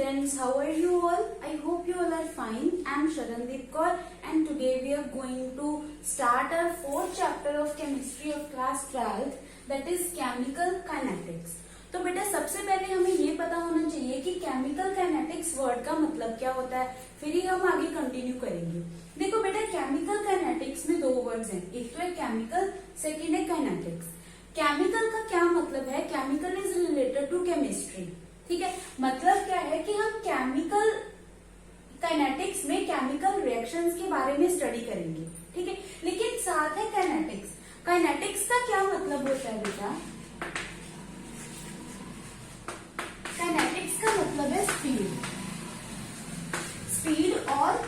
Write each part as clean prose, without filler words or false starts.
students, how are you all? I hope you all are fine. I am Sharandeep Kaur and today we are going to start our fourth chapter of chemistry of class 12th, that is chemical kinetics. तो बेटा सबसे पहले हमें ये पता होना चाहिए कि केमिकल काइनेटिक्स वर्ड का मतलब क्या होता है, फिर ही हम आगे कंटिन्यू करेंगे। देखो बेटा केमिकल काइनेटिक्स में दो वर्ड्स हैं, एक तो है केमिकल, सेकंड है काइनेटिक्स। केमिकल का क्या मतलब है? Chemical is related to chemistry, ठीक है। मतलब क्या है कि हम केमिकल काइनेटिक्स में केमिकल रिएक्शंस के बारे में स्टडी करेंगे, ठीक है। लेकिन साथ है काइनेटिक्स। काइनेटिक्स का क्या मतलब होता है बेटा? काइनेटिक्स का मतलब है स्पीड, स्पीड और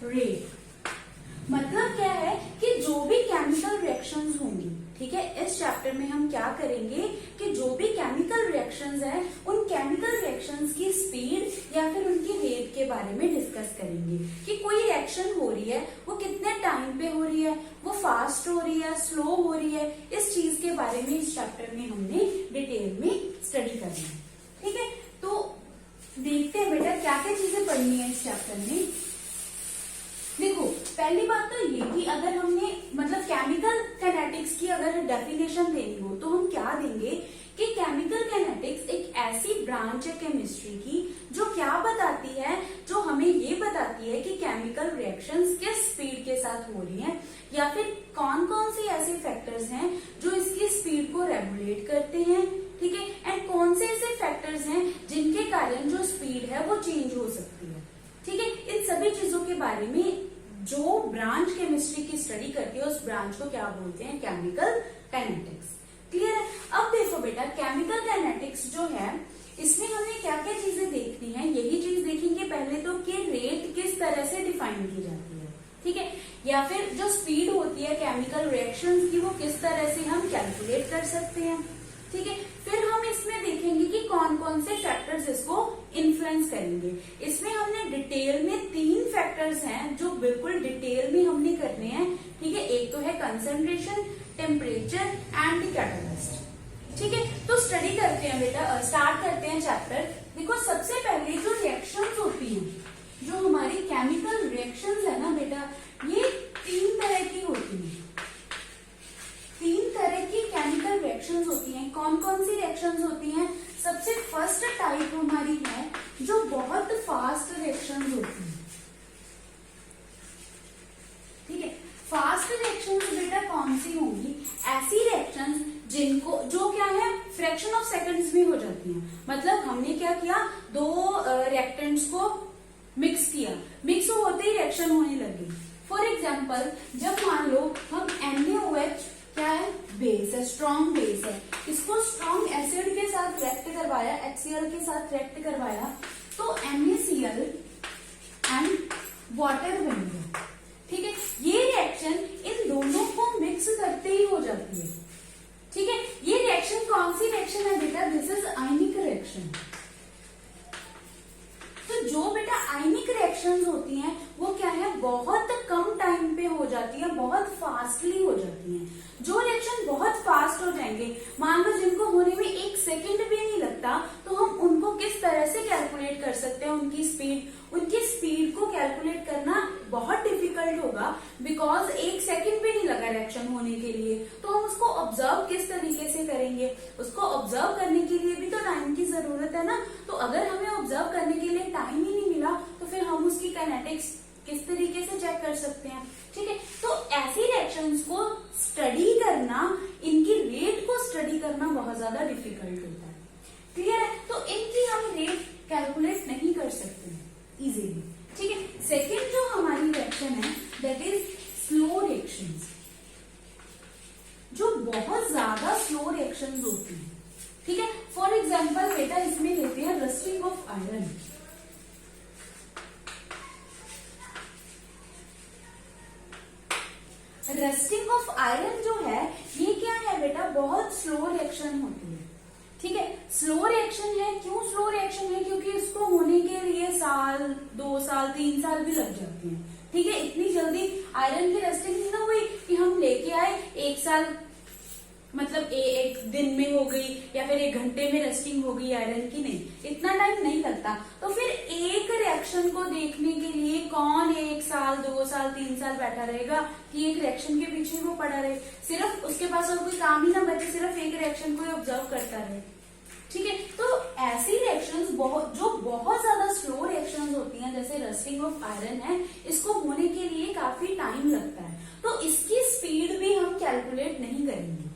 रेट। मतलब क्या है कि जो भी केमिकल रिएक्शंस होंगी, ठीक है, इस चैप्टर में हम क्या करेंगे कि जो भी केमिकल रिएक्शंस हैं उन केमिकल रिएक्शंस की स्पीड या फिर उनकी रेट के बारे में डिस्कस करेंगे कि कोई रिएक्शन हो रही है वो कितने टाइम पे हो रही है, वो फास्ट हो रही है, स्लो हो रही है, इस चीज के बारे में इस चैप्टर में हमने डिटेल में स्टडी करना है, ठीक है। तो देखते हैं बेटा क्या क्या चीजें पढ़नी है इस चैप्टर में। देखो पहली बात तो ये कि अगर हमने मतलब केमिकल काइनेटिक्स की अगर डेफिनेशन देनी हो तो हम क्या देंगे कि केमिकल काइनेटिक्स एक ऐसी ब्रांच है केमिस्ट्री की जो क्या बताती है, जो हमें ये बताती है कि केमिकल रिएक्शंस किस स्पीड के साथ हो रही हैं या फिर कौन कौन से ऐसे फैक्टर्स हैं जो इसकी स्पीड को रेगुलेट करते हैं, ठीक है, एंड कौन से ऐसे फैक्टर्स हैं जिनके कारण जो स्पीड है वो चेंज हो सकती है, ठीक है। इन सभी चीजों के बारे में जो ब्रांच केमिस्ट्री की स्टडी करती है उस ब्रांच को क्या बोलते हैं? Chemical kinetics. क्लियर है? अब देखो बेटा केमिकल काइनेटिक्स जो है इसमें हमें क्या क्या चीजें देखनी है, यही चीज देखेंगे पहले तो कि रेट किस तरह से डिफाइन की जाती है, ठीक है, या फिर जो स्पीड होती है केमिकल रिएक्शंस की वो किस तरह से हम कैलकुलेट कर सकते हैं, ठीक है। फिर हम इसमें देखेंगे कि कौन कौन से फैक्टर्स इसको इन्फ्लुएंस करेंगे। इसमें हमने डिटेल में 3 फैक्टर्स हैं जो बिल्कुल डिटेल में हमने करने हैं, ठीक है। एक तो है कंसंट्रेशन, टेम्परेचर एंड कैटालिस्ट, ठीक है। तो स्टडी करते हैं बेटा, स्टार्ट करते हैं चैप्टर। देखो सबसे पहले जो रिएक्शंस होती हैं, जो हमारी केमिकल रिएक्शंस है ना बेटा, ये 3 तरह की होती है। 3 तरह की केमिकल रिएक्शंस होती हैं। कौन कौन सी रिएक्शंस होती हैं? सबसे फर्स्ट टाइप हमारी है जो बहुत फास्ट रिएक्शंस होती हैं, ठीक है। फास्ट रिएक्शंस बेटा कौन सी होंगी? ऐसी रिएक्शंस जिनको जो क्या है फ्रैक्शन ऑफ सेकंड्स में हो जाती हैं। मतलब हमने क्या किया, 2 रिएक्टेंट्स को मिक्स किया, मिक्स होते ही रिएक्शन होने लगी। फॉर एग्जाम्पल जब मान लो हम NaOH क्या है, बेस है, स्ट्रॉन्ग बेस है, इसको स्ट्रॉन्ग एसिड के साथ रिएक्ट करवाया, HCl के साथ रिएक्ट करवाया तो NaCl एंड वाटर बन गया, ठीक है। ये रिएक्शन इन दोनों को मिक्स करते ही हो जाती है, ठीक है। ये रिएक्शन कौन सी रिएक्शन है बेटा? This is ionic reaction. तो जो बेटा आयनिक रिएक्शंस होती हैं वो क्या है, बहुत कम टाइम पे हो जाती है, बहुत फास्टली हो जाती हैं। जो रिएक्शन बहुत फास्ट हो जाएंगे, मान लो जिनको होने में 1 सेकंड भी नहीं लगता, तो हम उनको किस तरह से कैलकुलेट कर सकते हैं? उनकी स्पीड को कैलकुलेट करना बहुत डिफिकल्ट होगा, बिकॉज 1 सेकंड भी नहीं लगा रिएक्शन होने के लिए। तो हम उसको ऑब्जर्व किस तरीके से करेंगे? उसको ऑब्जर्व करने के लिए भी तो टाइम की जरूरत है ना। तो अगर हमें ऑब्जर्व करने के लिए टाइम ही नहीं मिला तो फिर हम उसकी काइनेटिक्स किस तरीके से चेक कर सकते हैं, ठीक है। तो ऐसी रिएक्शंस को स्टडी करना, इनकी रेट को स्टडी करना बहुत ज्यादा डिफिकल्ट होता है, क्लियर है। तो इनकी हम रेट कैलकुलेट नहीं कर सकते इजीली, ठीक है। सेकेंड जो हमारी रिएक्शन है दैट इज स्लो रिएक्शंस, जो बहुत ज्यादा स्लो रिएक्शंस होती है, ठीक है। फॉर एग्जाम्पल बेटा इसमें लेते हैं rusting of iron. Rusting of iron जो है ये क्या है बेटा, बहुत स्लो रिएक्शन होती है, ठीक है। स्लो रिएक्शन है, क्यों स्लो रिएक्शन है? क्योंकि इसको होने के लिए साल, 2 साल, 3 साल भी लग जाते हैं, ठीक है। इतनी जल्दी आयरन की रस्टिंग नहीं ना हुई कि हम लेके आए 1 साल मतलब एक दिन में हो गई या फिर 1 घंटे में रस्टिंग हो गई आयरन की, नहीं, इतना टाइम नहीं लगता। तो फिर एक रिएक्शन को देखने के लिए कौन 1 साल 2 साल 3 साल बैठा रहेगा कि एक रिएक्शन के पीछे वो पड़ा रहे, सिर्फ उसके पास और कोई काम ही ना बचे, सिर्फ एक रिएक्शन को ऑब्जर्व करता रहे। ठीक है, तो ऐसी रिएक्शंस जो बहुत ज्यादा स्लो रिएक्शंस होती हैं, जैसे रस्टिंग ऑफ आयरन है, इसको होने के लिए काफी टाइम लगता है, तो इसकी स्पीड भी हम कैलकुलेट नहीं करेंगे।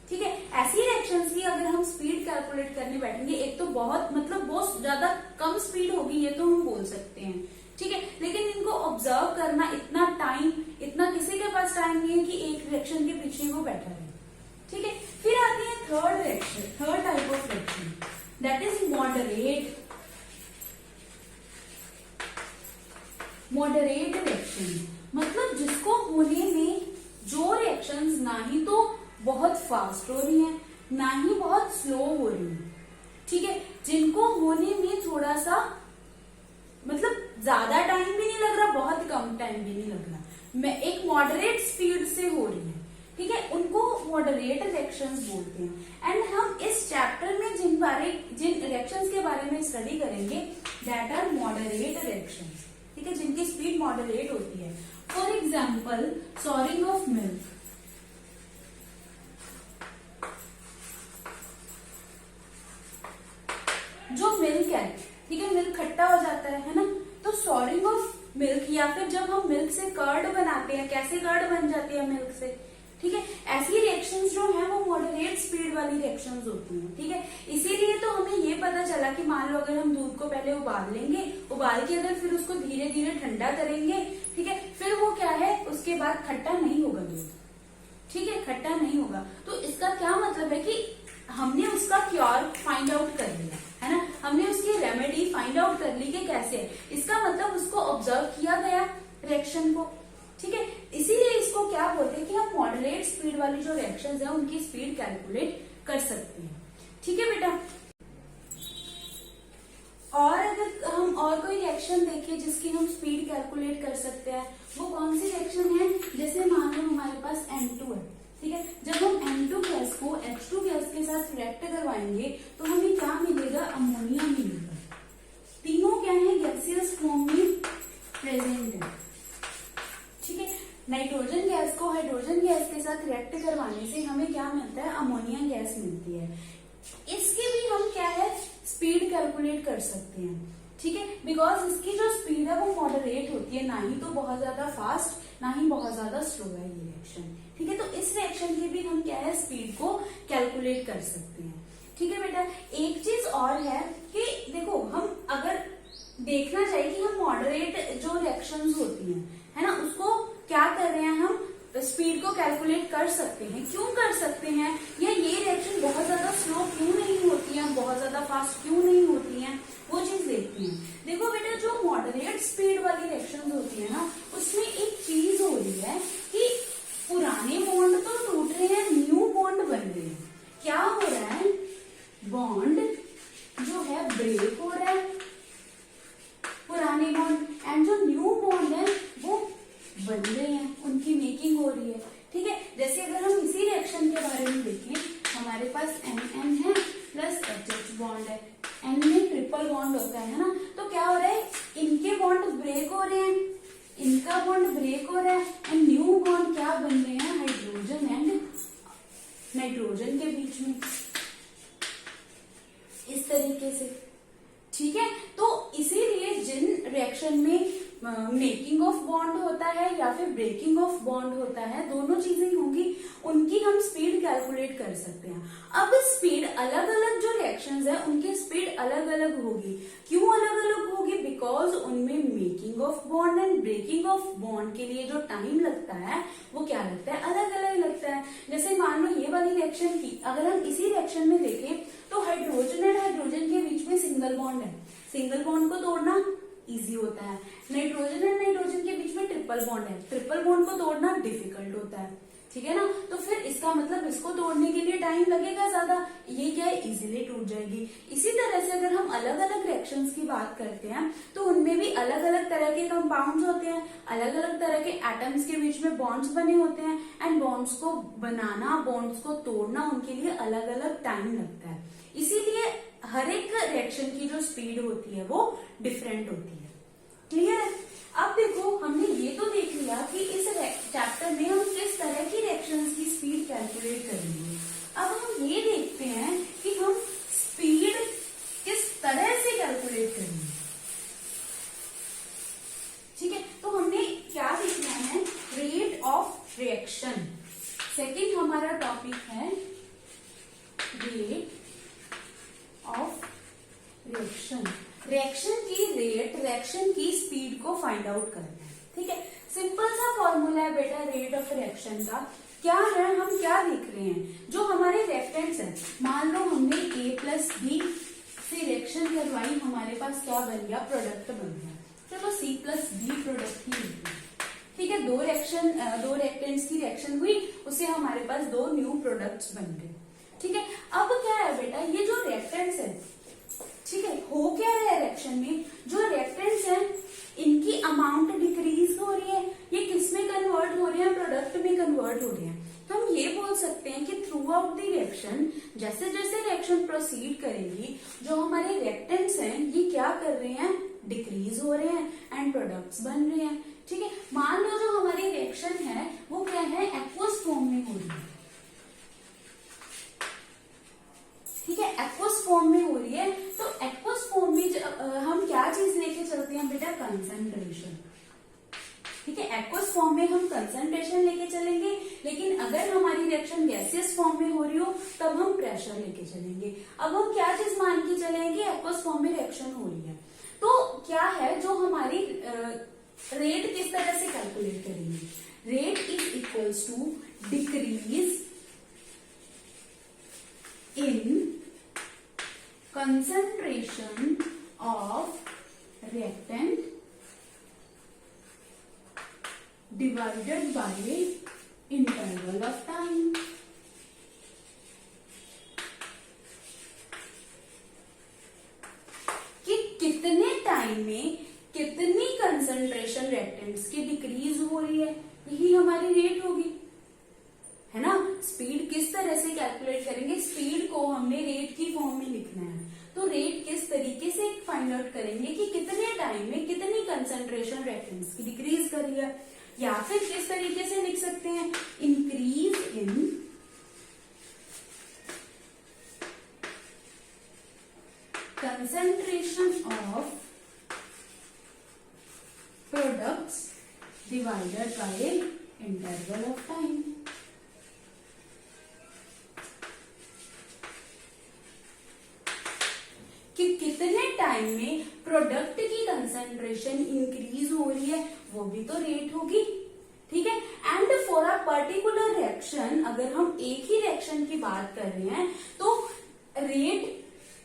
ठीक है, ऐसी रिएक्शंस की अगर हम स्पीड कैलकुलेट करने बैठेंगे, एक तो बहुत ज्यादा कम स्पीड होगी, ये तो हम बोल सकते हैं। ठीक है, लेकिन इनको ऑब्जर्व करना इतना टाइम, इतना किसी के पास टाइम नहीं है कि एक रिएक्शन के पीछे वो बैठा रहे। ठीक है, फिर आती है third reaction, third type of reaction, that is moderate reaction. मतलब जिसको होने में जो रिएक्शंस ना ही तो बहुत फास्ट हो रही हैं, ना ही बहुत स्लो हो रही हैं। ठीक है, जिनको होने में थोड़ा सा मतलब ज्यादा टाइम भी नहीं लग रहा, बहुत कम टाइम भी नहीं लग रहा, मैं एक मॉडरेट स्पीड से हो रही है। ठीक है, उनको मॉडरेट रिएक्शंस बोलते हैं। एंड हम इस चैप्टर में जिन रिएक्शंस के बारे में स्टडी करेंगे, दैट आर मॉडरेट रिएक्शंस। ठीक है, जिनकी स्पीड मॉडरेट होती है। For example, soaring of milk. जो मिल्क है, ठीक है, मिल्क खट्टा हो जाता है ना, तो सॉरिंग ऑफ मिल्क, या फिर जब हम मिल्क से कर्ड बनाते हैं, कैसे कर्ड बन जाती है मिल्क से। ठीक है, ऐसी रिएक्शंस जो है वो मॉडरेट स्पीड वाली रिएक्शंस होती हैं। ठीक है, इसीलिए तो हमें ये पता चला कि मान लो अगर हम दूध को पहले उबाल लेंगे, उबाल के अगर फिर उसको धीरे धीरे ठंडा करेंगे, ठीक है, फिर वो क्या है, उसके बाद खट्टा नहीं होगा दूध। ठीक है, खट्टा नहीं होगा। तो इसका क्या मतलब है कि हमने उसका क्योर फाइंड आउट कर लिया है ना, हमने उसकी रेमेडी फाइंड आउट कर ली कि कैसे है। इसका मतलब उसको ऑब्जर्व किया गया रिएक्शन को। ठीक है, इसीलिए इसको क्या बोलते हैं कि हम मॉडरेट स्पीड वाली जो रिएक्शंस है उनकी स्पीड कैलकुलेट कर सकते हैं। ठीक है बेटा, और अगर हम और कोई रिएक्शन देखें जिसकी हम स्पीड कैलकुलेट कर सकते हैं, वो कौन सी रिएक्शन है, जैसे मान लो हमारे पास N2 है। ठीक है, जब हम N2 गैस को H2 गैस के साथ रिएक्ट करवाएंगे तो हमें क्या मिलेगा, अमोनिया मिलेगा। तीनों क्या है, गैसियस फॉर्म में प्रेजेंट है। ठीक है, नाइट्रोजन गैस को हाइड्रोजन गैस के साथ रिएक्ट करवाने से हमें क्या मिलता है, अमोनिया गैस मिलती है। इसकी भी हम क्या है, स्पीड कैलकुलेट कर सकते हैं। ठीक है, बिकॉज इसकी जो स्पीड है वो मॉडरेट होती है, ना ही तो बहुत ज्यादा फास्ट, ना ही बहुत ज्यादा स्लो है ये रिएक्शन। ठीक है, तो इस रिएक्शन की भी हम क्या है, स्पीड को कैलकुलेट कर सकते हैं। ठीक है बेटा, एक चीज और है कि देखो, हम अगर देखना चाहिए कि हम मॉडरेट जो रिएक्शंस होती हैं, है ना, उसको क्या कर रहे हैं, हम स्पीड को कैलकुलेट कर सकते हैं। क्यों कर सकते हैं, या ये रिएक्शन बहुत ज्यादा स्लो क्यों नहीं होती है, बहुत ज्यादा फास्ट क्यों नहीं होती है, वो चीज देखते हैं। देखो बेटा, जो मॉडरेट स्पीड वाली रिएक्शन होती है ना, उसमें एक चीज हो रही है कि पुराने बॉन्ड तो टूट रहे हैं, न्यू बॉन्ड बन रहे हैं। क्या हो रहा है, बॉन्ड जो है ब्रेक हो रहा है, पुराने बॉन्ड, एंड जो न्यू बॉन्ड है वो बन रहे हैं, उनकी मेकिंग हो रही है। ठीक है, जैसे अगर हम इसी रिएक्शन के बारे में देखें, हमारे पास NN है प्लस HH बॉन्ड है, N में ट्रिपल बॉन्ड होता है ना, तो क्या हो रहा है, इनके बॉन्ड ब्रेक हो रहे हैं, इनका बॉन्ड ब्रेक हो रहा है, एंड न्यू बॉन्ड क्या बन रहे हैं, हाइड्रोजन एंड नाइट्रोजन के बीच में, इस तरीके से। ठीक है, तो इसीलिए जिन रिएक्शन में मेकिंग ऑफ बॉन्ड होता है या फिर ब्रेकिंग ऑफ बॉन्ड होता है, दोनों चीजें होंगी, उनकी हम स्पीड कैलकुलेट कर सकते हैं। अब स्पीड अलग अलग जो रिएक्शंस है उनकी स्पीड अलग अलग होगी। क्यों अलग अलग होगी, बिकॉज उनमें making of bond and breaking of bond के लिए जो टाइम लगता है वो क्या लगता है, अलग अलग लगता है। जैसे मान लो ये वाली रिएक्शन की अगर हम इसी रिएक्शन में देखें तो हाइड्रोजन एंड हाइड्रोजन के बीच में सिंगल बॉन्ड है, सिंगल बॉन्ड को तोड़ना इजी होता है। नाइट्रोजन एंड नाइट्रोजन के बीच में ट्रिपल बॉन्ड है, ट्रिपल बॉन्ड को तोड़ना डिफिकल्ट होता है। ठीक है ना। तो फिर इसका मतलब इसको तोड़ने के लिए टाइम लगेगा ज्यादा, ये क्या है, इजीली टूट जाएगी। इसी तरह से अगर हम अलग अलग रिएक्शंस की बात करते हैं तो उनमें भी अलग अलग तरह के कंपाउंड्स होते हैं, अलग अलग तरह के एटम्स के बीच में बॉन्ड्स बने होते हैं, एंड बॉन्ड्स को बनाना, बॉन्ड्स को तोड़ना, उनके लिए अलग अलग टाइम लगता है। इसीलिए हर एक रिएक्शन की जो स्पीड होती है वो डिफरेंट होती है। क्लियर है। अब देखो हमने ये तो देख लिया कि इस चैप्टर में हम किस तरह की रिएक्शंस की स्पीड कैलकुलेट करेंगे। अब हम ये देखते हैं कि हम स्पीड किस तरह से कैलकुलेट करेंगे। ठीक है, तो हमने क्या देखना है, रेट ऑफ रिएक्शन। सेकेंड हमारा टॉपिक है रेट ऑफ रिएक्शन। रिएक्शन की रेट, रिएक्शन की स्पीड को फाइंड आउट करना है। ठीक है, सिंपल सा फॉर्मूला है बेटा रेट ऑफ रिएक्शन का। क्या है, हम क्या देख रहे हैं, जो हमारे रिएक्टेंट्स हैं, मान लो हमने A प्लस बी से रिएक्शन करवाई, हमारे पास क्या बन गया, प्रोडक्ट बन गया। चलो C प्लस बी प्रोडक्ट ही होगी। ठीक है, दो रिएक्टेंट्स की रिएक्शन हुई, उससे हमारे पास दो न्यू प्रोडक्ट्स बन गए। ठीक है, अब क्या है बेटा, ये जो रिएक्टेंट्स है, ठीक है, हो क्या रहा है रिएक्शन में, जो रिएक्टेंट्स हैं इनकी अमाउंट डिक्रीज हो रही है, ये किस में कन्वर्ट हो रहे हैं, प्रोडक्ट में कन्वर्ट हो रहे हैं। तो हम ये बोल सकते हैं कि थ्रू आउट द रिएक्शन, जैसे जैसे रिएक्शन प्रोसीड करेगी, जो हमारे रिएक्टेंट्स हैं ये क्या कर रहे हैं, डिक्रीज हो रहे हैं एंड प्रोडक्ट्स बन रहे हैं। ठीक है, मान लो जो हमारी रिएक्शन है वो क्या है, एक्वस फॉर्म में हो रही है। ठीक है, एक्वस फॉर्म में हो रही है, तो एक्वस फॉर्म में हम क्या चीज लेके चलते हैं बेटा, कंसंट्रेशन। ठीक है, एक्वस फॉर्म में हम कंसंट्रेशन लेके चलेंगे, लेकिन अगर हमारी रिएक्शन गैसियस फॉर्म में हो रही हो तब हम प्रेशर लेके चलेंगे। अब हम क्या चीज मान के चलेंगे, एक्वस फॉर्म में रिएक्शन हो रही है, तो क्या है, जो हमारी रेट किस तरह से कैलकुलेट करेंगे, rate is equals to decrease in concentration of reactant divided by interval of time। कि कितने टाइम में कितनी कंसंट्रेशन रिएक्टेंट्स की डिक्रीज हो रही है, यही हमारी रेट होगी, है ना। स्पीड किस तरह से कैलकुलेट करेंगे, स्पीड को हमने रेट की फॉर्म में लिखना है, तो रेट किस तरीके से फाइंड आउट करेंगे कि कितने टाइम में कितनी कंसंट्रेशन रिएक्टेंट्स की डिक्रीज कर रही है, या फिर किस तरीके से लिख सकते हैं, increase in concentration of products divided by interval of time. कि कितने टाइम में प्रोडक्ट की कंसंट्रेशन इंक्रीज हो रही है, वो भी तो रेट होगी। ठीक है, and for a particular reaction, अगर हम एक ही रिएक्शन की बात कर रहे हैं तो रेट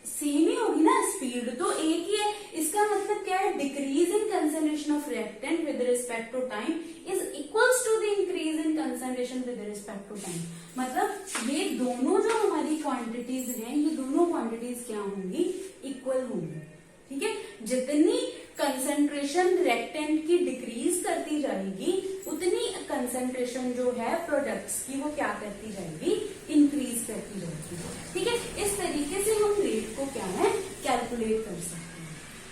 सेम ही होगी ना, स्पीड तो एक ही है। इसका मतलब क्या है, decrease in concentration of reactant with respect to time is equals to the increase in concentration with respect to time. मतलब ये दोनों जो हमारी क्वांटिटीज हैं, ये दोनों क्वांटिटीज क्या होंगी, इक्वल होंगी। ठीक है, जितनी कंसंट्रेशन रिएक्टेंट की डिक्रीज करती जाएगी, उतनी कंसंट्रेशन जो है प्रोडक्ट्स की वो क्या करती जाएगी, इंक्रीज करती जाएगी। ठीक है, इस तरीके से हम रेट को क्या है, कैलकुलेट कर सकते हैं।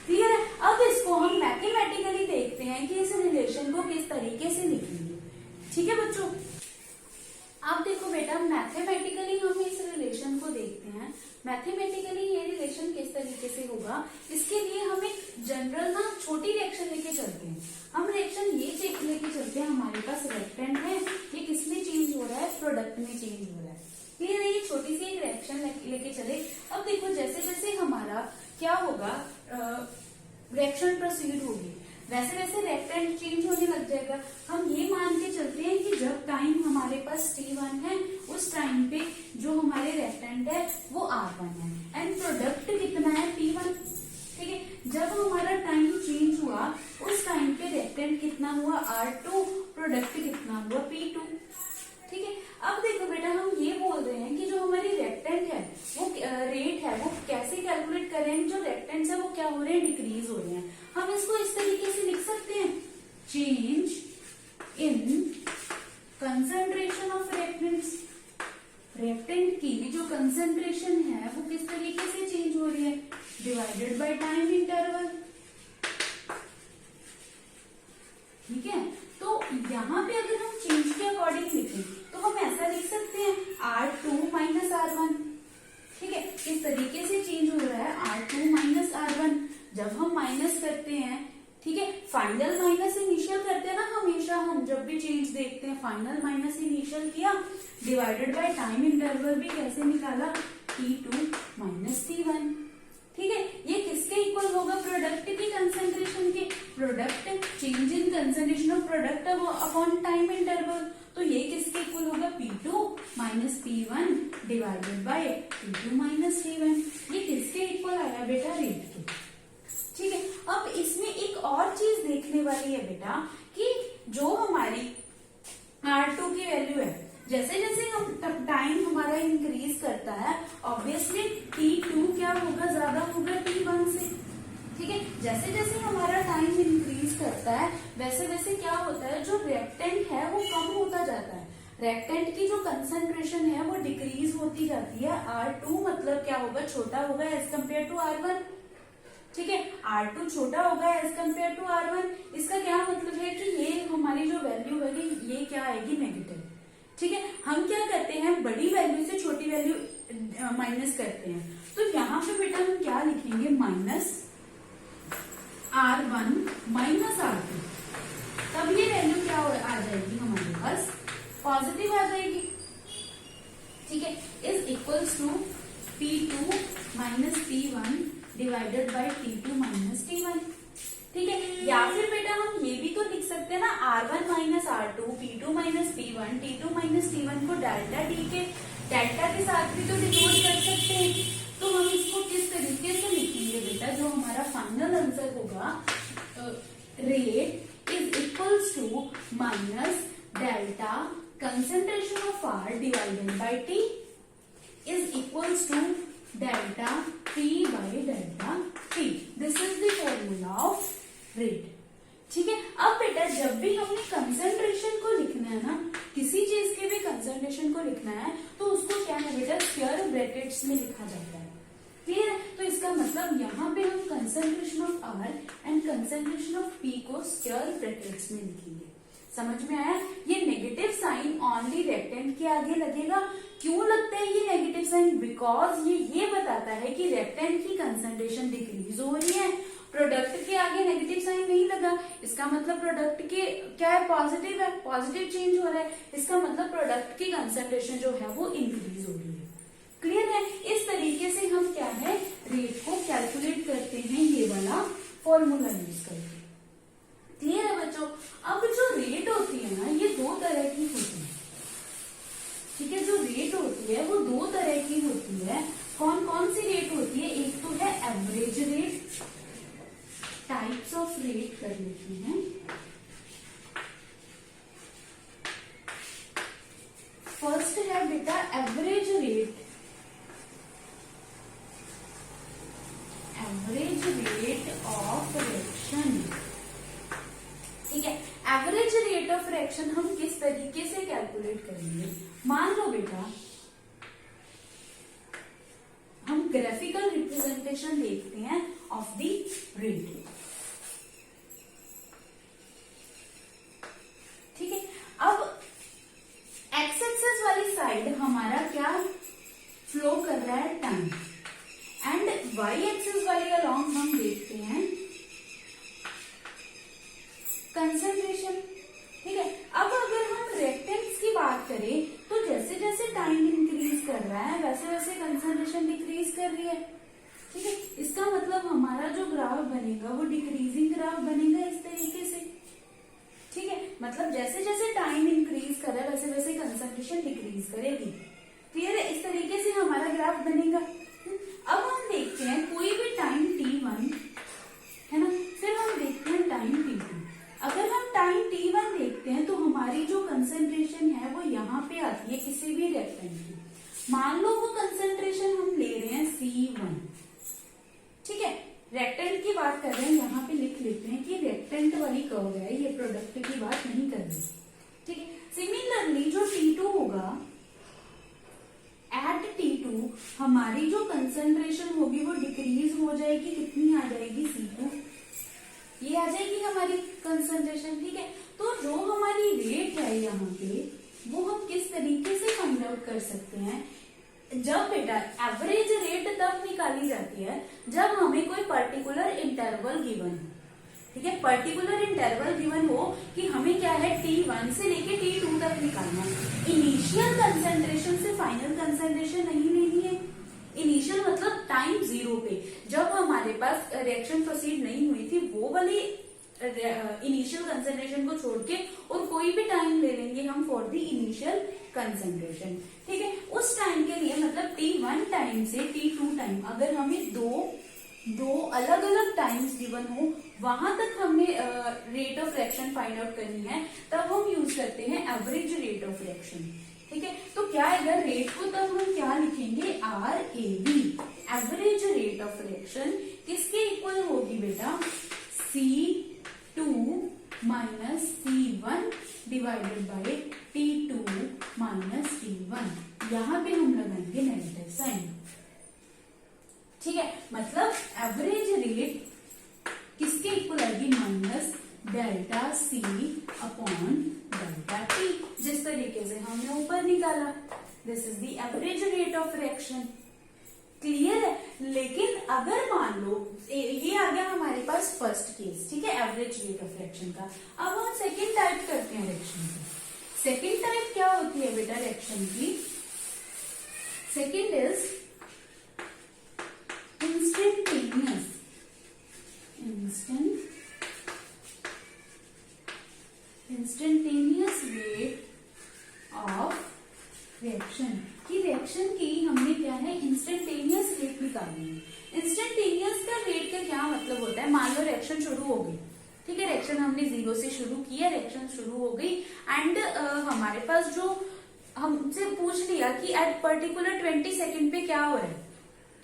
क्लियर है। अब इसको हम मैथमेटिकली देखते हैं कि इस रिलेशन को किस तरीके से लिखेंगे। ठीक है बच्चों, अब देखो बेटा, मैथमेटिकली हम इस रिलेशन को देखते हैं। मैथमेटिकली ये रिलेशन किस तरीके से होगा, इसके लिए हम एक जनरल ना छोटी रिएक्शन लेके चलते हैं। हम रिएक्शन ये लेके चलते हैं, हमारे पास रिएक्टेंट है, ये किसमें चेंज हो रहा है, प्रोडक्ट में चेंज हो रहा है। क्लियर है, ये छोटी सी एक रिएक्शन लेके चले। अब देखो जैसे जैसे हमारा क्या होगा, रिएक्शन प्रोसीड होगी, वैसे वैसे रिएक्टेंट चेंज होने लग जाएगा। हम ये मान के चलते हैं कि जब टाइम हमारे पास T1 है, उस टाइम पे जो हमारे रिएक्टेंट है वो R1 है, एंड प्रोडक्ट कितना है, P1। ठीक है, जब हमारा टाइम चेंज हुआ, उस टाइम पे रिएक्टेंट कितना हुआ, R2, प्रोडक्ट कितना हुआ, P2। ठीक है, बेटा हम ये बोल रहे हैं कि जो हमारी रेक्टेंट है वो रेट है वो कैसे कैलकुलेट कर रहे हैं, जो रेक्टेंट्स है वो क्या हो रहे हैं, डिक्रीज हो रहे हैं। हम इसको इस तरीके से लिख सकते हैं, change in concentration of reactants. Reactant की जो कंसंट्रेशन है वो किस तरीके से चेंज हो रही है, डिवाइडेड बाय टाइम इंटरवल। ठीक है, तो यहाँ पे अगर हम चेंज के अकॉर्डिंग लिखें तो हम ऐसा लिख सकते हैं R2 माइनस R1। ठीक है, इस तरीके से चेंज हो रहा है R2 माइनस R1। जब हम माइनस करते हैं, ठीक है, फाइनल माइनस इनिशियल करते हैं ना हमेशा, हम जब भी चेंज देखते हैं फाइनल माइनस इनिशियल किया, डिवाइडेड बाय टाइम इंटरवल भी कैसे निकाला, T2 माइनस T1। ठीक है, ये किसके इक्वल होगा, प्रोडक्ट की कंसंट्रेशन के, product change in concentration of product upon time interval. तो ये किसके इक्वल होगा, P2 minus P1 divided bye P2 minus P1। ये किसके इक्वल आया बेटा, रेट के। ठीक है, अब इसमें एक और चीज देखने वाली है बेटा कि जो हमारी R2 की वैल्यू है, जैसे जैसे हम टाइम हमारा इंक्रीज करता है ऑब्वियसली T2 क्या होगा, ज्यादा होगा T1 से। ठीक है, जैसे जैसे हमारा टाइम इंक्रीज करता है वैसे वैसे क्या होता है, जो रेक्टेंट है वो कम होता जाता है, रेक्टेंट की जो कंसंट्रेशन है वो डिक्रीज होती जाती है। R2 मतलब क्या होगा, छोटा होगा एज कम्पेयर टू R1। ठीक है, R2 छोटा होगा एज कम्पेयर टू R1। इसका क्या मतलब है कि ये हमारी जो वैल्यू है ये क्या आएगी, नेगेटिव। ठीक है, हम क्या करते हैं, बड़ी वैल्यू से छोटी वैल्यू माइनस करते हैं। तो यहाँ पे बेटा हम क्या लिखेंगे, माइनस R1 माइनस R2। तब ये वैल्यू क्या आ जाएगी हमारे पास, पॉजिटिव आ जाएगी। ठीक है, is equals to P2 minus P1 divided by T2 minus T1। ठीक है, या फिर बेटा हम ये भी तो लिख सकते हैं ना, R1 minus R2, P2 minus P1, T2 minus T1 को डेल्टा के साथ भी तो डिनोट कर सकते हैं। तो हम इसको किस तरीके से लिखेंगे बेटा, जो हमारा फाइनल आंसर होगा, rate is equals to minus delta concentration of R divided by T is equals to delta P by delta T। This is the formula of rate. ठीक है, अब बेटा जब भी हमने कंसंट्रेशन को लिखना है ना, किसी चीज के भी कंसंट्रेशन को लिखना है तो उसको क्या है बेटा, स्क्वायर ब्रैकेट्स में लिखा जाता है। क्लियर है, तो इसका मतलब यहाँ पे हम concentration of R and concentration of P को स्क्वायर ब्रैकेट्स में लिखेंगे। समझ में आया, ये नेगेटिव साइन ओनली रेक्टेंट के आगे लगेगा। क्यों लगता है ये नेगेटिव साइन, बिकॉज ये बताता है कि रेक्टेंट की कंसंट्रेशन डिक्रीज हो रही है, प्रोडक्ट के आगे नेगेटिव साइन नहीं लगा, इसका मतलब प्रोडक्ट के क्या है, पॉजिटिव है, पॉजिटिव चेंज हो रहा है, इसका मतलब प्रोडक्ट की कंसंट्रेशन जो है वो इंक्रीज हो रही है। क्लियर है, इस तरीके से हम क्या है, रेट को कैलकुलेट करते हैं, ये वाला फॉर्मूला यूज करके। क्लियर है बच्चों, अब जो रेट होती है ना ये दो तरह की होती है। ठीक है, जो रेट होती है वो दो तरह की होती है। कौन कौन सी रेट होती है, एक तो है average rate, types of rate कर लेते हैं। फर्स्ट है बेटा average rate, average rate of reaction. ठीक है, एवरेज रेट ऑफ रिएक्शन हम किस तरीके से कैलकुलेट करेंगे, मान लो बेटा हम ग्राफिकल रिप्रेजेंटेशन देखते हैं ऑफ द रेट। ठीक है, अब एक्स एक्सेस वाली साइड हमारा क्या फ्लो कर रहा है, टाइम, एंड वाई एक्सेस वाली अलोंग हम देखते हैं कंसंट्रेशन। ठीक है, अब अगर हम रेक्टेंट्स की बात करें तो जैसे जैसे टाइम इंक्रीज कर रहा है वैसे वैसे कंसंट्रेशन डिक्रीज कर रही है। ठीक है, इसका मतलब हमारा जो ग्राफ बनेगा वो डिक्रीजिंग ग्राफ बनेगा इस तरीके से। ठीक है, मतलब जैसे जैसे टाइम इंक्रीज कर रहा है वैसे वैसे कंसंट्रेशन डिक्रीज करेगी। क्लियर है, इस तरीके से हमारा ग्राफ बनेगा। अब हम देखते हैं कोई भी टाइम T1 है ना, फिर हम देखते हैं टाइम T2। अगर हम टाइम T1 देखते हैं तो हमारी जो कंसंट्रेशन है वो यहाँ यहाँ पे आती है किसी भी रिएक्टेंट की। मान लो वो कंसंट्रेशन हम ले रहे हैं C1, ठीक है, रिएक्टेंट की बात कर रहे हैं, यहाँ पे लिख लेते हैं कि रिएक्टेंट वाली कर्व है, ये प्रोडक्ट की बात नहीं कर रही, ठीक है। सिमिलरली जो T2 होगा, एट T2 हमारी जो कंसंट्रेशन होगी वो डिक्रीज हो जाएगी, कितनी आ जाएगी C2, ये आ जाएगी हमारी कंसंट्रेशन, ठीक है। तो जो हमारी रेट है यहाँ पे वो हम किस तरीके से फाइंड आउट कर सकते हैं, जब बेटा एवरेज रेट तब निकाली जाती है जब हमें कोई पर्टिकुलर इंटरवल गिवन हो, ठीक है, पर्टिकुलर इंटरवल गिवन हो कि हमें क्या है T1 से लेके T2 तक निकालना है। इनिशियल कंसंट्रेशन से फाइनल कंसंट्रेशन नहीं लेनी है। इनिशियल मतलब टाइम 0 पे, जब हमारे पास रिएक्शन प्रोसीड नहीं हुई थी वो वाली इनिशियल कंसंट्रेशन को छोड़ के और कोई भी टाइम ले लेंगे हम फॉर द इनिशियल कंसंट्रेशन, ठीक है। उस टाइम के लिए मतलब T1 टाइम से T2 टाइम, अगर हमें दो अलग अलग टाइम्स गिवन हो, वहां तक हमें rate of reaction find out करनी है, तब हम यूज करते हैं एवरेज रेट ऑफ रिएक्शन, ठीक है। तो क्या अगर रेट को तब हम क्या लिखेंगे, RAV, average rate of reaction किसके इक्वल होगी बेटा, C2 minus C1 divided by T2 minus T1। यहाँ पे हम लगाएंगे नेगेटिव साइन, ठीक है। मतलब एवरेज रेट किसके इक्वल आएगी, minus delta C upon delta T, जिस तरीके से हमने ऊपर निकाला। This is the average rate of reaction, clear है। लेकिन अगर मान लो ये आ गया हमारे पास फर्स्ट केस, ठीक है, एवरेज रेट ऑफ रिएक्शन का। अब हम सेकेंड टाइप करते हैं रिएक्शन की। सेकेंड टाइप क्या होती है बेटा रिएक्शन की, second is instantaneous rate of reaction की। रिएक्शन की हमने क्या है, इंस्टेंटेनियस रेट निकालनी है। इंस्टेंटेनियस का रेट का क्या मतलब होता है, मान लो रिएक्शन शुरू हो गई, ठीक है, रिएक्शन हमने 0 से शुरू किया, रिएक्शन शुरू हो गई एंड हमारे पास जो हमसे पूछ लिया कि एट पर्टिकुलर 20 सेकेंड पे क्या हो रहा है,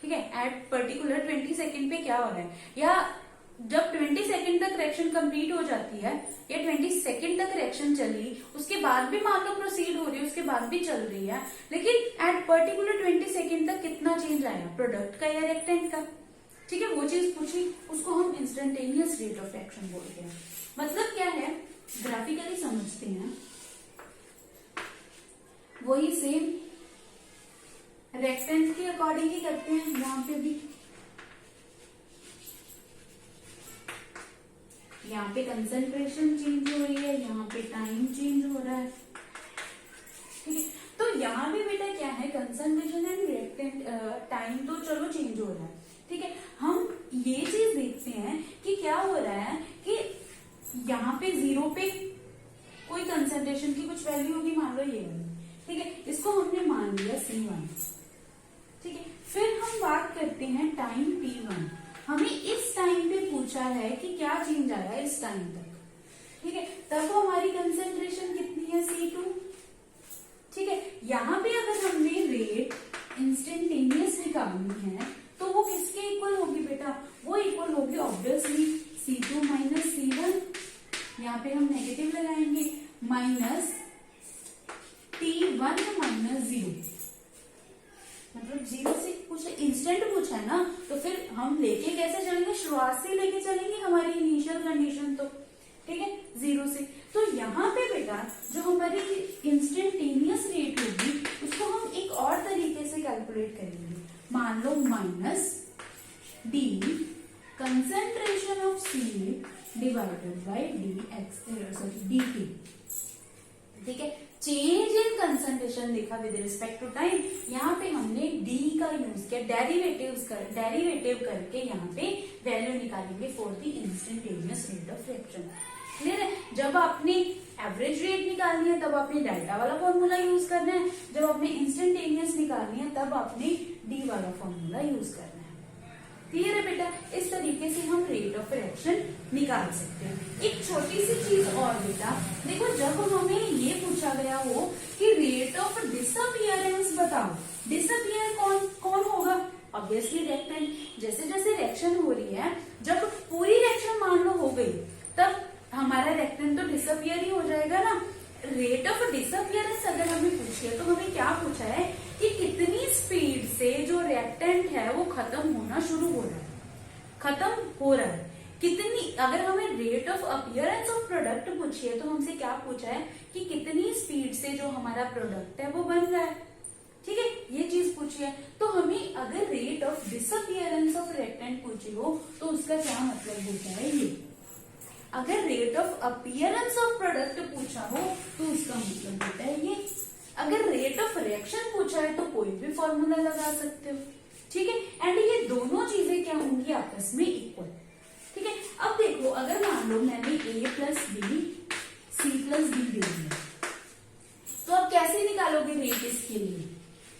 ठीक है, एट पर्टिकुलर 20 सेकेंड पे क्या हो रहा है, या जब 20 सेकेंड तक रिएक्शन कंप्लीट हो जाती है या 20 सेकेंड तक रिएक्शन चली, उसके बाद भी मान लो प्रोसीड हो रही है, उसके बाद भी चल रही है, लेकिन एट पर्टिकुलर 20 सेकेंड तक कितना चेंज आया, प्रोडक्ट का या रिएक्टेंट का, ठीक है, वो चीज पूछी, उसको हम इंस्टेंटेनियस रेट ऑफ रिएक्शन बोलते हैं। मतलब क्या है, ग्राफिकली समझते हैं, वही सेम रिएक्टेंट के अकॉर्डिंग ही करते हैं। यहाँ पे भी यहाँ पे कंसंट्रेशन चेंज हो रही है, यहाँ पे टाइम चेंज हो रहा है, ठीक है। तो यहाँ भी बेटा क्या है, कंसंट्रेशन एंड रिएक्टेंट टाइम तो चलो चेंज हो रहा है, ठीक है। हम ये चीज देखते हैं कि क्या हो रहा है कि यहाँ पे 0 पे कोई कंसंट्रेशन की कुछ वैल्यू होगी, मान लो ये वाली, ठीक है, इसको हमने मान लिया C1, ठीक है। फिर हम बात करते हैं टाइम T1, हमें इस टाइम पे पूछा है कि क्या चेंज आया इस टाइम तक, ठीक है, तब हमारी कंसंट्रेशन कितनी है, C2, ठीक है। यहाँ पे अगर हमने रेट इंस्टेंटेनियस निकालनी है तो वो किसके इक्वल होगी बेटा, वो इक्वल होगी ऑब्वियसली C2 माइनस C1, यहाँ पे हम नेगेटिव लगाएंगे, माइनस T1 माइनस 0, मतलब 0 से पूछा, इंस्टेंट पूछा है ना, तो फिर हम लेके कैसे चलेंगे, शुरुआत से लेके चलेंगे हमारी इनिशियल कंडीशन, तो ठीक है 0 से। तो यहाँ पे बेटा जो हमारी इंस्टेंटेनियस रेट होगी उसको हम एक और तरीके से कैलकुलेट करेंगे। मान लो minus D concentration of C divided by D T, ठीक है। चेंज इन कंसंट्रेशन लिखा विद रिस्पेक्ट टू टाइम, यहाँ पे हमने डी का यूज किया, डेरिवेटिव करके यहाँ पे वैल्यू निकालेंगे for the instantaneous rate of reaction. Clear है। जब आपने एवरेज रेट निकालनी है तब आपने डेल्टा वाला फॉर्मूला यूज करना है, जब आपने इंस्टेंटेनियस निकालनी है तब आपने डी वाला फॉर्मूला यूज करना है। क्लियर है बेटा, इस तरीके से हम रेट ऑफ रिएक्शन निकाल सकते हैं। एक छोटी सी चीज और बेटा देखो, जब हमें ये पूछा गया हो कि रेट रेट ऑफ डिसअपियरेंस बताओ। डिसअपियर कौन कौन होगा? Obviously reactant. जैसे जैसे रिएक्शन हो रही है, जब पूरी रिएक्शन मान लो हो गई, तब हमारा रिएक्टेंट तो डिसअपियर ही हो जाएगा ना। रेट ऑफ डिसअपियरेंस अगर हमें पूछे तो हमें क्या पूछा है कि कितनी स्पीड से जो रिएक्टेंट है वो खत्म होना शुरू हो रहा है, खत्म हो रहा है कितनी। अगर हमें rate of appearance of product पूछिए तो हमसे क्या पूछा है कि कितनी स्पीड से जो हमारा प्रोडक्ट है वो बन रहा है। ठीक है, ये चीज पूछी है। तो हमें अगर rate of disappearance of reactant पूछी हो तो उसका क्या मतलब होता है ये। अगर rate of appearance of product पूछा हो तो उसका मतलब होता है ये। अगर रेट ऑफ रिएक्शन पूछा है तो कोई भी फॉर्मूला लगा सकते हो। ठीक है, एंड ये दोनों चीजें क्या होंगी आपस में इक्वल। ठीक है, अब देखो अगर मान लो मैंने a plus B C plus D दे दिया, तो अब कैसे निकालोगे रेट इसके लिए?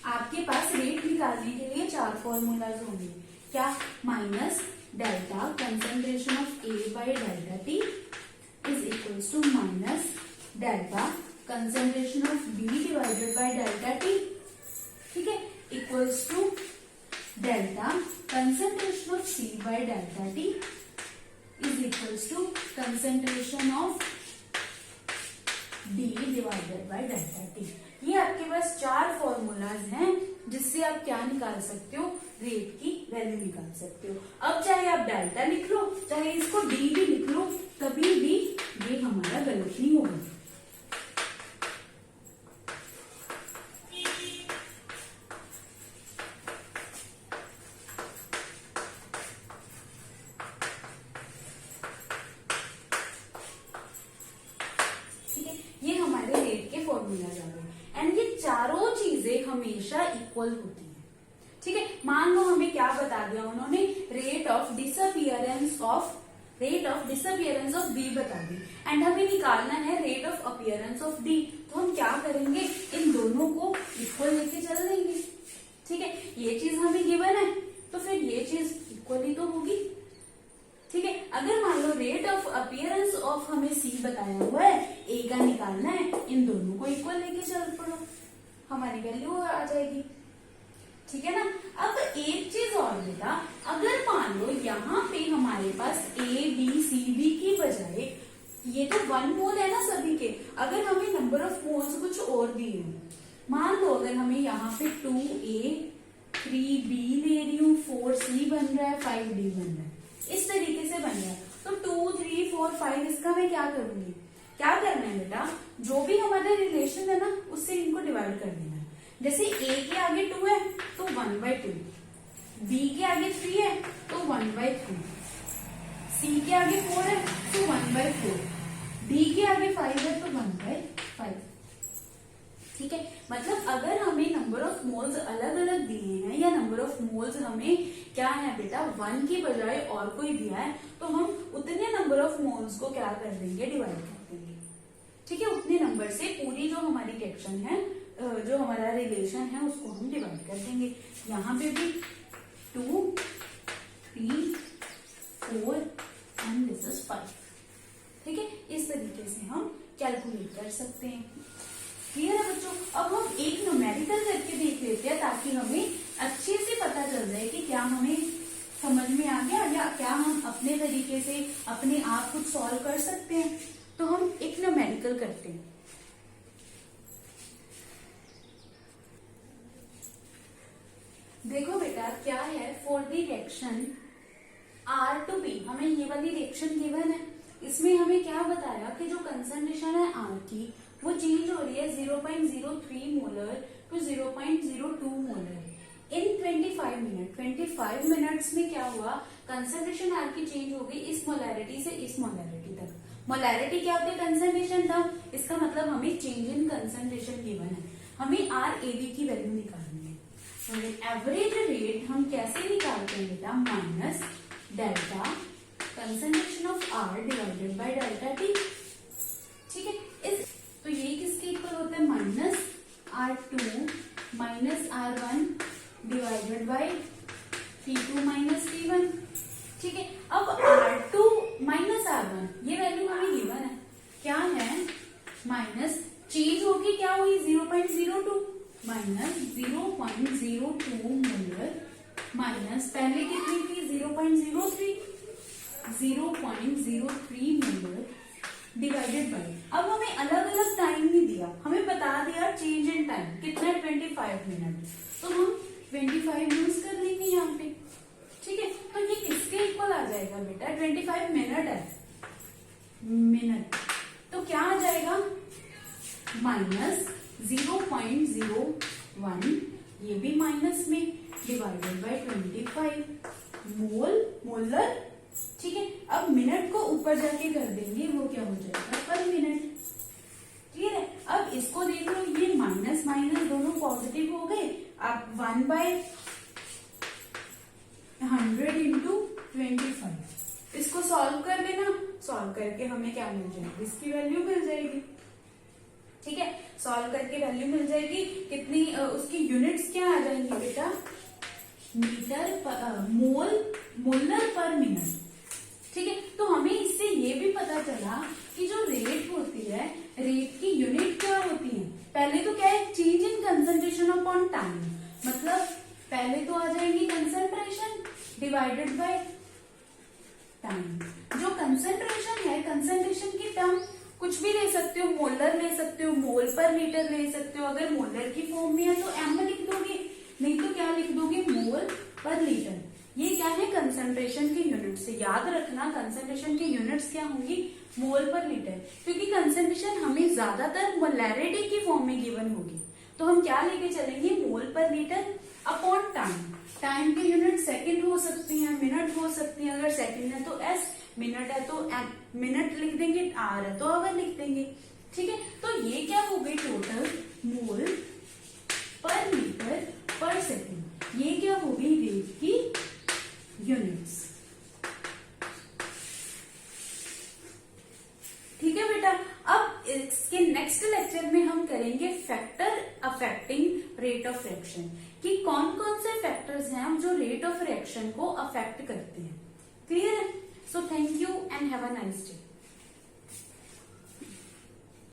आपके पास रेट निकालने के लिए 4 फॉर्मूलाज होंगे। क्या? Minus delta concentration of A by delta T is equals to minus delta concentration of B divided by delta T. ठीक है, equals to delta concentration of C by delta T is equals to concentration of D divided by delta T. ये आपके पास 4 formulas हैं जिससे आप क्या निकाल सकते हो? रेट की वैल्यू निकाल सकते हो। अब चाहे आप डेल्टा लिख लो, चाहे इसको D भी लिख लो, कभी भी ये हमारा गलत नहीं होगा। चारों चीजें हमेशा इक्वल होती हैं। ठीक है, मान लो हमें क्या बता दिया उन्होंने, rate of disappearance of B बता दी, एंड हमें निकालना है rate of appearance of D. तो हम क्या करेंगे, इन दोनों को इक्वल लेके चल देंगे। ठीक है, ये चीज हमें गिवन है तो फिर ये चीज इक्वल ही तो होगी। ठीक है, अगर मान लो रेट ऑफ अपीयरेंस ऑफ हमें सी बताया हुआ है, ए का निकालना है, इन दोनों को इक्वल लेके चल पड़ो, हमारी वैल्यू आ जाएगी। ठीक है ना। अब एक चीज और बेटा, अगर मान लो यहाँ पे हमारे पास ए बी सी डी की बजाय ये तो 1 मोल है ना सभी के, अगर हमें नंबर ऑफ मोल्स कुछ और दिए हो, मान लो अगर हमें यहाँ पे 2A 3B ले रही हूँ, 4C बन रहा है, 5D बन रहा है, इस तरीके से बन रहा है, तो 2 3 4 5 इसका मैं क्या करूंगी, क्या करना है बेटा, जो भी हमारा रिलेशन है ना उससे इनको डिवाइड कर देना है। जैसे A के आगे 2 है तो 1/2, B के आगे 3 है तो 1/3, C के आगे 4 है तो 1/4, D के आगे 5 है तो 1/5। ठीक है, मतलब अगर हमें नंबर ऑफ मोल्स अलग अलग दिए हैं या नंबर ऑफ मोल्स हमें क्या है बेटा 1 की बजाय और कोई दिया है, तो हम उतने नंबर ऑफ मोल्स को क्या कर देंगे, डिवाइड कर देंगे। ठीक है, उतने नंबर से पूरी जो हमारी रिएक्शन है, जो हमारा रिलेशन है, उसको हम डिवाइड कर देंगे। यहाँ पे भी 2 3 4 एंड दिस इज 5। ठीक है, इस तरीके से हम कैलकुलेट कर सकते हैं। क्लियर है बच्चों। अब हम एक न्यूमेरिकल करके देख लेते हैं ताकि हमें अच्छे से पता चल जाए कि क्या हमें समझ में आ गया या क्या हम अपने तरीके से अपने आप कुछ सॉल्व कर सकते हैं। तो हम एक न्यूमेरिकल करते हैं। देखो बेटा क्या है, for the reaction R to P, हमें ये वाली रिएक्शन गिवन है, इसमें हमें क्या बताया कि जो कंसंट्रेशन है R की वो चेंज हो रही है 0.03 molar to 0.02 molar in 25 minute. 25 minutes में क्या हुआ, कंसंट्रेशन R की चेंज हो गई इस मोलैरिटी से इस मोलैरिटी तक। मोलैरिटी क्या होती है, कंसंट्रेशन टर्म, इसका मतलब हमें चेंज इन कंसंट्रेशन गिवन है, हमें RAB की वैल्यू निकालनी है। एवरेज रेट हम कैसे निकालते हैं बेटा, minus delta concentration of R divided by delta T. ठीक है, इस तो ये किसके इक्वल होता है, minus R2 minus R1 divided by T2 minus T1। ठीक है, अब R2 माइनस R1 ये वैल्यू हमें गिवन है, क्या है, माइनस चेंज होगी क्या हुई 0.02 माइनस 0.02 मोलर माइनस पहले कितनी थी 0.03 मोलर डिवाइडेड बाय, अब हमें अलग अलग टाइम नहीं दिया, हमें बता दिया चेंज इन टाइम कितना 25 मिनट, तो हम 25 यूज कर लेंगे यहाँ पे। ठीक है, तो ये किसके इक्वल आ जाएगा बेटा 25 मिनट है, मिनट, तो क्या आ जाएगा माइनस 0.01, ये भी माइनस में डिवाइडेड बाय 25 मोलर। ठीक है, अब मिनट को ऊपर जाके कर देंगे, वो क्या हो जाएगा पर मिनट। क्लियर है, अब इसको देख लो, ये माइनस माइनस दोनों पॉजिटिव हो गए, अब 1/100 इंटू 25 इसको सॉल्व कर देना, सॉल्व करके हमें क्या मिल जाएगी, इसकी वैल्यू मिल जाएगी। ठीक है, सॉल्व करके वैल्यू मिल जाएगी कितनी, उसकी यूनिट्स क्या आ जाएंगी बेटा मीटर मोलर पर मिनट। ठीक है, तो हमें इससे ये भी पता चला कि जो रेट होती है, रेट की यूनिट क्या होती है, पहले तो क्या है change in concentration upon time, मतलब पहले तो आ जाएंगी कंसंट्रेशन डिवाइडेड बाय टाइम। जो कंसंट्रेशन है, कंसंट्रेशन की टर्म कुछ भी ले सकते हो, मोलर ले सकते हो, मोल पर लीटर ले सकते हो, अगर मोलर की फॉर्म में है तो एम लिख दोगे, नहीं तो क्या लिख दोगे मोल पर लीटर। ये क्या है कंसंट्रेशन की यूनिट से, याद रखना कंसंट्रेशन की यूनिट्स क्या होंगी मोल पर लीटर, क्योंकि कंसंट्रेशन हमें ज्यादातर मोलैरिटी की फॉर्म में गिवन होगी, तो हम क्या लेके चलेंगे मोल पर लीटर अपॉन टाइम। टाइम की यूनिट सेकंड हो सकती है, मिनट हो सकती है, अगर सेकंड है तो एस, मिनट है तो मिनट लिख देंगे, आर है तो आवर लिख देंगे। ठीक है, तो ये क्या हो गई टोटल मोल पर लीटर पर सेकंड, ये क्या हो गई रेट की यूनिट्स। ठीक है बेटा, अब इसके नेक्स्ट लेक्चर में हम करेंगे factor affecting rate of reaction, कि कौन कौन से फैक्टर्स हैं जो रेट ऑफ रिएक्शन को अफेक्ट करते हैं। क्लियर है, so thank you and have a nice day.